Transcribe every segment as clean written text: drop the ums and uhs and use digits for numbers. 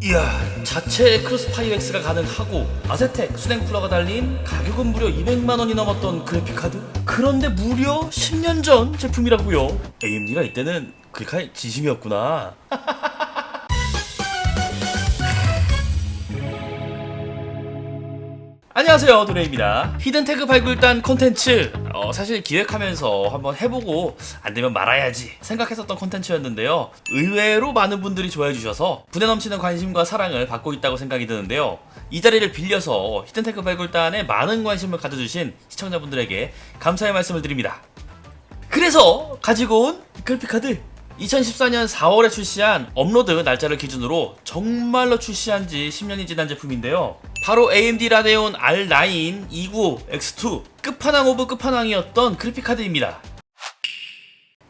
이야, 자체 크로스파이어 X가 가능하고 아세텍 수냉 쿨러가 달린 가격은 무려 200만원이 넘었던 그래픽카드? 그런데 무려 10년 전 제품이라고요. AMD가 이때는 그렇게 진심이었구나. 안녕하세요, 도레입니다. 히든태그 발굴단 콘텐츠 사실 기획하면서 한번 해보고 안되면 말아야지 생각했었던 콘텐츠였는데요, 의외로 많은 분들이 좋아해주셔서 분에 넘치는 관심과 사랑을 받고 있다고 생각이 드는데요, 이 자리를 빌려서 히든태그 발굴단에 많은 관심을 가져주신 시청자분들에게 감사의 말씀을 드립니다. 그래서 가지고 온 그래픽카드, 2014년 4월에 출시한 업로드 날짜를 기준으로 정말로 출시한 지 10년이 지난 제품인데요, 바로 AMD 라데온 R9 295X2, 끝판왕 오브 끝판왕이었던 그래픽카드입니다.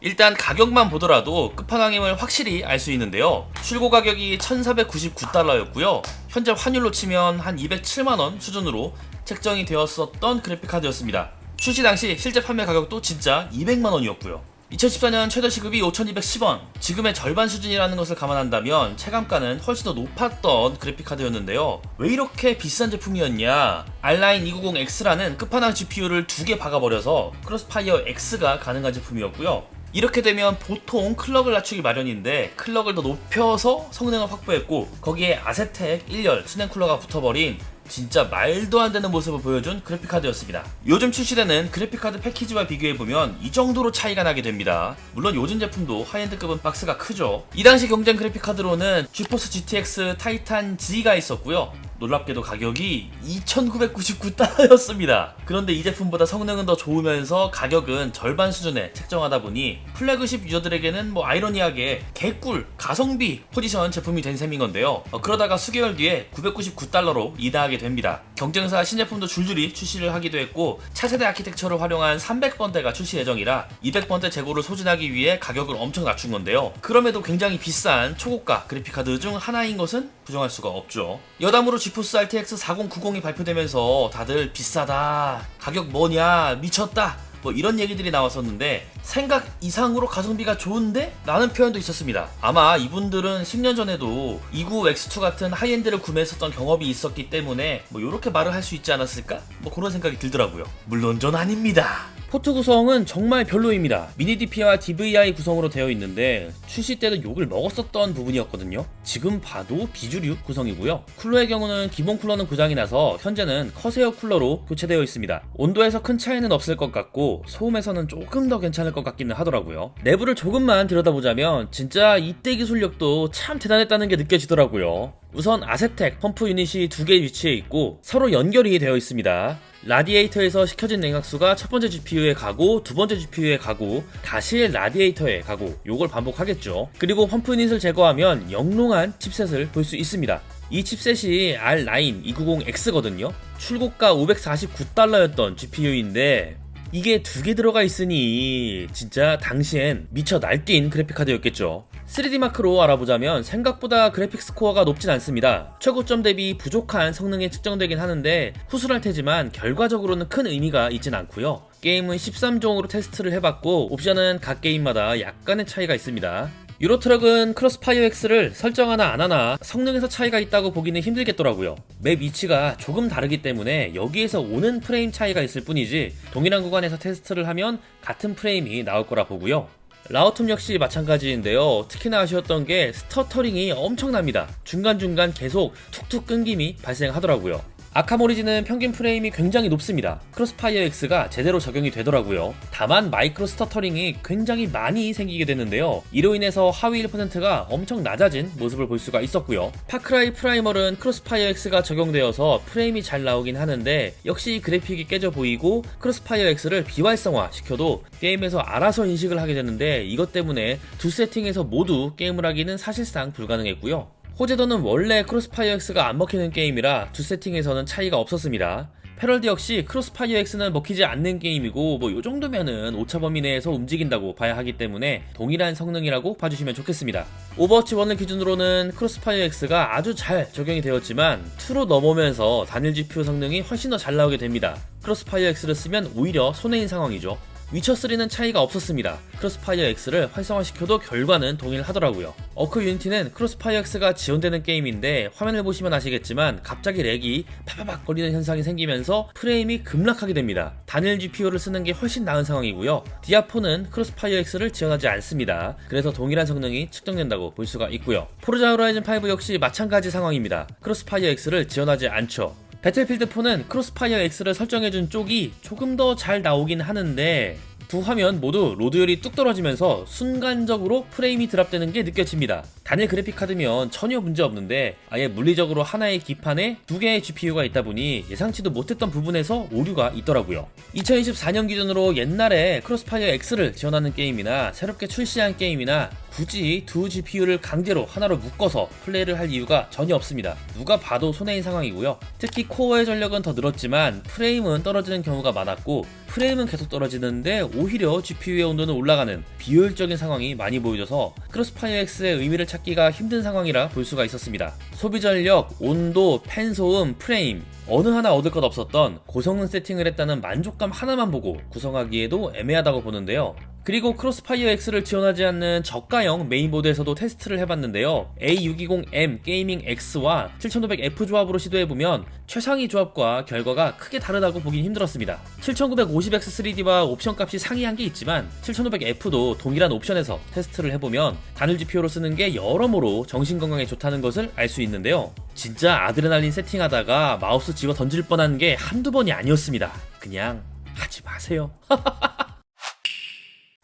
일단 가격만 보더라도 끝판왕임을 확실히 알 수 있는데요, 출고 가격이 1499달러였고요 현재 환율로 치면 한 207만원 수준으로 책정이 되었었던 그래픽카드였습니다. 출시 당시 실제 판매 가격도 진짜 200만원이었고요 2014년 최저 시급이 5210원, 지금의 절반 수준이라는 것을 감안한다면 체감가는 훨씬 더 높았던 그래픽카드였는데요, 왜 이렇게 비싼 제품이었냐, R9 290X라는 끝판왕 GPU를 2개 박아버려서 크로스파이어 X가 가능한 제품이었고요, 이렇게 되면 보통 클럭을 낮추기 마련인데 클럭을 더 높여서 성능을 확보했고, 거기에 아세텍 1열 수냉 쿨러가 붙어버린 진짜 말도 안 되는 모습을 보여준 그래픽카드였습니다. 요즘 출시되는 그래픽카드 패키지와 비교해보면 이 정도로 차이가 나게 됩니다. 물론 요즘 제품도 하이엔드급은 박스가 크죠. 이 당시 경쟁 그래픽카드로는 지포스 GTX 타이탄 G가 있었고요, 놀랍게도 가격이 2999달러였습니다. 그런데 이 제품보다 성능은 더 좋으면서 가격은 절반 수준에 책정하다 보니 플래그십 유저들에게는 아이러니하게 개꿀 가성비 포지션 제품이 된 셈인 건데요, 그러다가 수개월 뒤에 999달러로 이다하게 됩니다. 경쟁사 신제품도 줄줄이 출시를 하기도 했고, 차세대 아키텍처를 활용한 300번대가 출시 예정이라 200번대 재고를 소진하기 위해 가격을 엄청 낮춘 건데요, 그럼에도 굉장히 비싼 초고가 그래픽카드 중 하나인 것은 부정할 수가 없죠. 여담으로 지포스 RTX 4090이 발표되면서 다들 비싸다, 가격 뭐냐, 미쳤다, 이런 얘기들이 나왔었는데 생각 이상으로 가성비가 좋은데? 라는 표현도 있었습니다. 아마 이분들은 10년 전에도 295X2 같은 하이엔드를 구매했었던 경험이 있었기 때문에 이렇게 말을 할 수 있지 않았을까? 그런 생각이 들더라고요. 물론 전 아닙니다. 포트 구성은 정말 별로입니다. 미니 DPI와 DVI 구성으로 되어 있는데 출시 때도 욕을 먹었었던 부분이었거든요. 지금 봐도 비주류 구성이고요. 쿨러의 경우는 기본 쿨러는 고장이 나서 현재는 커세어 쿨러로 교체되어 있습니다. 온도에서 큰 차이는 없을 것 같고 소음에서는 조금 더 괜찮을 것 같기는 하더라고요. 내부를 조금만 들여다보자면 진짜 이때 기술력도 참 대단했다는 게 느껴지더라고요. 우선 아세텍 펌프 유닛이 2개 위치해 있고 서로 연결이 되어 있습니다. 라디에이터에서 식혀진 냉각수가 첫 번째 GPU에 가고 두 번째 GPU에 가고 다시 라디에이터에 가고, 요걸 반복하겠죠. 그리고 펌프 유닛을 제거하면 영롱한 칩셋을 볼 수 있습니다. 이 칩셋이 R9 290X거든요 출고가 549달러였던 GPU인데 이게 2개 들어가 있으니 진짜 당시엔 미쳐 날뛴 그래픽카드였겠죠. 3D 마크로 알아보자면 생각보다 그래픽 스코어가 높진 않습니다. 최고점 대비 부족한 성능이 측정되긴 하는데 후술할 테지만 결과적으로는 큰 의미가 있진 않고요. 게임은 13종으로 테스트를 해봤고 옵션은 각 게임마다 약간의 차이가 있습니다. 유로트럭은 크로스파이어 X를 설정하나 안하나 성능에서 차이가 있다고 보기는 힘들겠더라고요. 맵 위치가 조금 다르기 때문에 여기에서 오는 프레임 차이가 있을 뿐이지 동일한 구간에서 테스트를 하면 같은 프레임이 나올 거라 보고요. 라우툼 역시 마찬가지인데요, 특히나 아쉬웠던 게 스터터링이 엄청납니다. 중간중간 계속 툭툭 끊김이 발생하더라고요. 아캄 오리진은 평균 프레임이 굉장히 높습니다. 크로스파이어 X가 제대로 적용이 되더라고요. 다만 마이크로 스터터링이 굉장히 많이 생기게 되는데요, 이로 인해서 하위 1%가 엄청 낮아진 모습을 볼 수가 있었고요. 파크라이 프라이멀은 크로스파이어 X가 적용되어서 프레임이 잘 나오긴 하는데 역시 그래픽이 깨져 보이고, 크로스파이어 X를 비활성화 시켜도 게임에서 알아서 인식을 하게 되는데 이것 때문에 두 세팅에서 모두 게임을 하기는 사실상 불가능했고요. 호재도는 원래 크로스파이어 X가 안 먹히는 게임이라 두 세팅에서는 차이가 없었습니다. 패럴드 역시 크로스파이어 X는 먹히지 않는 게임이고 요 정도면은 오차 범위 내에서 움직인다고 봐야 하기 때문에 동일한 성능이라고 봐주시면 좋겠습니다. 오버워치 1을 기준으로는 크로스파이어 X가 아주 잘 적용이 되었지만 2로 넘어오면서 단일 GPU 성능이 훨씬 더 잘 나오게 됩니다. 크로스파이어 X를 쓰면 오히려 손해인 상황이죠. 위쳐3는 차이가 없었습니다. 크로스파이어 X를 활성화시켜도 결과는 동일하더라고요. 어크 유니티는 크로스파이어 X가 지원되는 게임인데 화면을 보시면 아시겠지만 갑자기 렉이 파바박 거리는 현상이 생기면서 프레임이 급락하게 됩니다. 단일 GPU를 쓰는 게 훨씬 나은 상황이고요. 디아4는 크로스파이어 X를 지원하지 않습니다. 그래서 동일한 성능이 측정된다고 볼 수가 있고요. 포르자 호라이즌 5 역시 마찬가지 상황입니다. 크로스파이어 X를 지원하지 않죠. 배틀필드 4는 크로스파이어 X를 설정해준 쪽이 조금 더 잘 나오긴 하는데 두 화면 모두 로드율이 뚝 떨어지면서 순간적으로 프레임이 드랍되는 게 느껴집니다. 단일 그래픽카드면 전혀 문제 없는데 아예 물리적으로 하나의 기판에 두 개의 GPU가 있다 보니 예상치도 못했던 부분에서 오류가 있더라고요. 2024년 기준으로 옛날에 크로스파이어 X를 지원하는 게임이나 새롭게 출시한 게임이나 굳이 두 GPU를 강제로 하나로 묶어서 플레이를 할 이유가 전혀 없습니다. 누가 봐도 손해인 상황이고요. 특히 코어의 전력은 더 늘었지만 프레임은 떨어지는 경우가 많았고 프레임은 계속 떨어지는데 오히려 GPU의 온도는 올라가는 비효율적인 상황이 많이 보여져서 크로스파이어 X의 의미를 찾기가 힘든 상황이라 볼 수가 있었습니다. 소비 전력, 온도, 팬 소음, 프레임 어느 하나 얻을 것 없었던 고성능 세팅을 했다는 만족감 하나만 보고 구성하기에도 애매하다고 보는데요. 그리고 크로스파이어 X를 지원하지 않는 저가형 메인보드에서도 테스트를 해봤는데요. A620M 게이밍 X와 7500F 조합으로 시도해보면 최상위 조합과 결과가 크게 다르다고 보긴 힘들었습니다. 7950X3D와 옵션 값이 상이한 게 있지만 7500F도 동일한 옵션에서 테스트를 해보면 단일 GPU로 쓰는 게 여러모로 정신건강에 좋다는 것을 알 수 있는데요. 진짜 아드레날린 세팅하다가 마우스 집어 던질 뻔한 게 한두 번이 아니었습니다. 그냥 하지 마세요.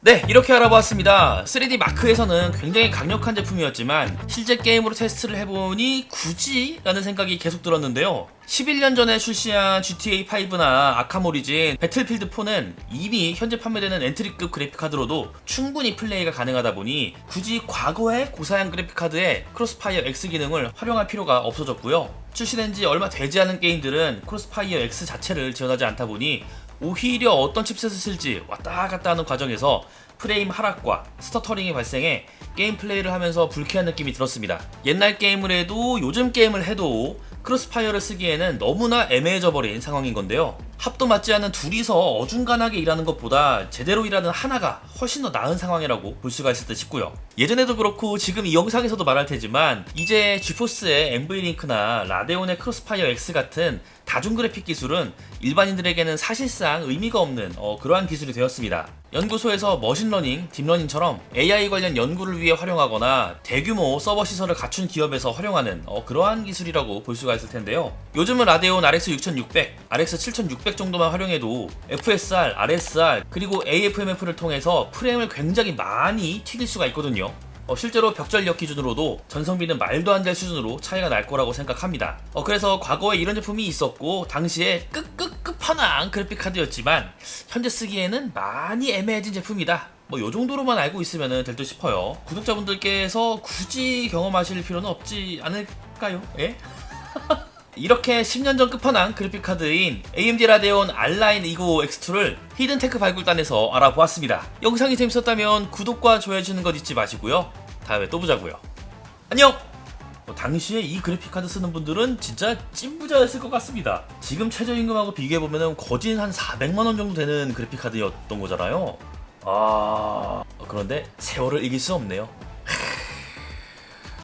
네, 이렇게 알아보았습니다. 3D 마크에서는 굉장히 강력한 제품이었지만 실제 게임으로 테스트를 해보니 굳이? 라는 생각이 계속 들었는데요. 11년 전에 출시한 GTA5나 아캄 오리진, 배틀필드 4는 이미 현재 판매되는 엔트리급 그래픽카드로도 충분히 플레이가 가능하다 보니 굳이 과거의 고사양 그래픽카드에 크로스파이어 X 기능을 활용할 필요가 없어졌고요. 출시된 지 얼마 되지 않은 게임들은 크로스파이어 X 자체를 지원하지 않다 보니 오히려 어떤 칩셋을 쓸지 왔다 갔다 하는 과정에서 프레임 하락과 스터터링이 발생해 게임 플레이를 하면서 불쾌한 느낌이 들었습니다. 옛날 게임을 해도 요즘 게임을 해도 크로스파이어를 쓰기에는 너무나 애매해져 버린 상황인 건데요. 합도 맞지 않는 둘이서 어중간하게 일하는 것보다 제대로 일하는 하나가 훨씬 더 나은 상황이라고 볼 수가 있을 듯 싶고요. 예전에도 그렇고 지금 이 영상에서도 말할 테지만 이제 지포스의 NV링크나 라데온의 크로스파이어 X 같은 다중 그래픽 기술은 일반인들에게는 사실상 의미가 없는 그러한 기술이 되었습니다. 연구소에서 머신러닝, 딥러닝처럼 AI 관련 연구를 위해 활용하거나 대규모 서버 시설을 갖춘 기업에서 활용하는 그러한 기술이라고 볼 수가 있을 텐데요. 요즘은 라데온 RX 6600, RX 7600 정도만 활용해도 FSR, RSR, 그리고 AFMF를 통해서 프레임을 굉장히 많이 튀길 수가 있거든요. 실제로 벽전력 기준으로도 전성비는 말도 안 될 수준으로 차이가 날 거라고 생각합니다. 그래서 과거에 이런 제품이 있었고 당시에 끝판왕 그래픽카드였지만 현재 쓰기에는 많이 애매해진 제품이다. 요 정도로만 알고 있으면 될 듯 싶어요. 구독자분들께서 굳이 경험하실 필요는 없지 않을까요? 예? 이렇게 10년 전 끝판왕 그래픽카드인 AMD 라데온 R9 29 X2를 히든테크 발굴단에서 알아보았습니다. 영상이 재밌었다면 구독과 좋아요 주는 것 잊지 마시고요. 다음에 또 보자고요. 안녕! 당시에 이 그래픽카드 쓰는 분들은 진짜 찐부자였을 것 같습니다. 지금 최저임금하고 비교해보면 거진 한 400만원 정도 되는 그래픽카드였던 거잖아요. 그런데 세월을 이길 수 없네요.